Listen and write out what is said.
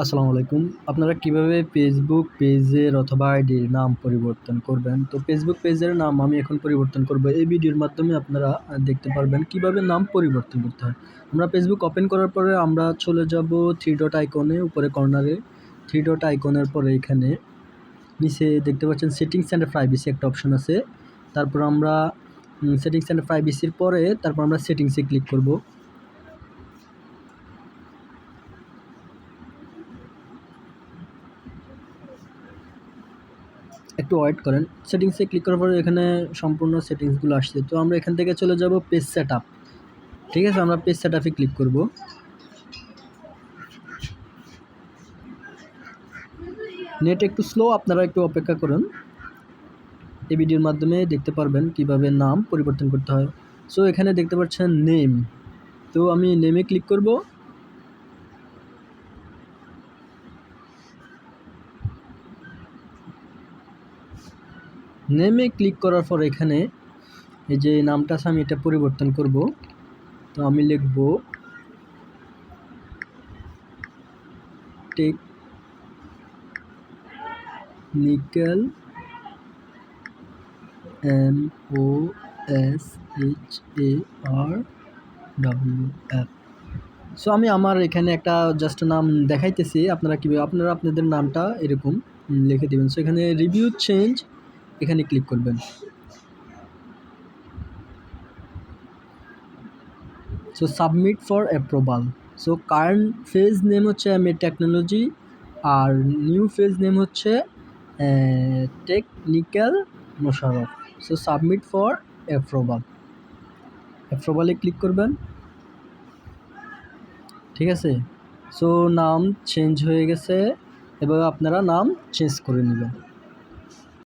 আসসালামু আলাইকুম। আপনারা কিভাবে ফেসবুক পেজের অথবা আইডির নাম পরিবর্তন করবেন? তো ফেসবুক পেজের নাম আমি এখন পরিবর্তন করব। এই ভিডিওর মাধ্যমে আপনারা দেখতে পারবেন কিভাবে নাম পরিবর্তন করতে হয়। আমরা ফেসবুক ওপেন করার পরে আমরা চলে যাব 3 ডট আইকনে, উপরে কর্নারে 3 ডট আইকনের পরে এখানে নিচে দেখতে পাচ্ছেন সেটিংস অ্যান্ড প্রাইভেসি একটা অপশন আছে। তারপর আমরা সেটিংস অ্যান্ড প্রাইভেসির পরে তারপর আমরা সেটিংসে ক্লিক করব। একটু ওয়েট করেন। সেটিংসে ক্লিক করার পরে এখানে সম্পূর্ণ সেটিংসগুলো আসছে। তো আমরা এখান থেকে চলে যাব পেজ সেটআপ। ঠিক আছে, আমরা পেজ সেটআপে ক্লিক করব। নেট একটু স্লো, আপনারা একটু অপেক্ষা করুন। এই ভিডিওর মাধ্যমে দেখতে পারবেন কিভাবে নাম পরিবর্তন করতে হয়। সো এখানে দেখতে পাচ্ছেন নেম। তো আমি নেমে ক্লিক করব। নেমে ক্লিক করার পর এখানে এই যে নামটা আছে আমি এটা পরিবর্তন করব। তো আমি লিখব টেকনিক্যাল MOSHARWF। সো আমি আমার এখানে একটা জাস্ট নাম দেখাইতেছি, আপনারা কীভাবে আপনাদের নামটা এরকম লিখে দেবেন। সো এখানে রিভিউ চেঞ্জ এখানে ক্লিক করবেন। So submit for approval. So current page name হচ্ছে আমি টেকনোলজি, আর নিউ পেজ নেম হচ্ছে technical Mosharraf. So submit for অ্যাপ্রুভালে ক্লিক করবেন। ঠিক আছে, সো নাম চেঞ্জ হয়ে গেছে, এভাবে আপনারা নাম চেঞ্জ করে নেবেন।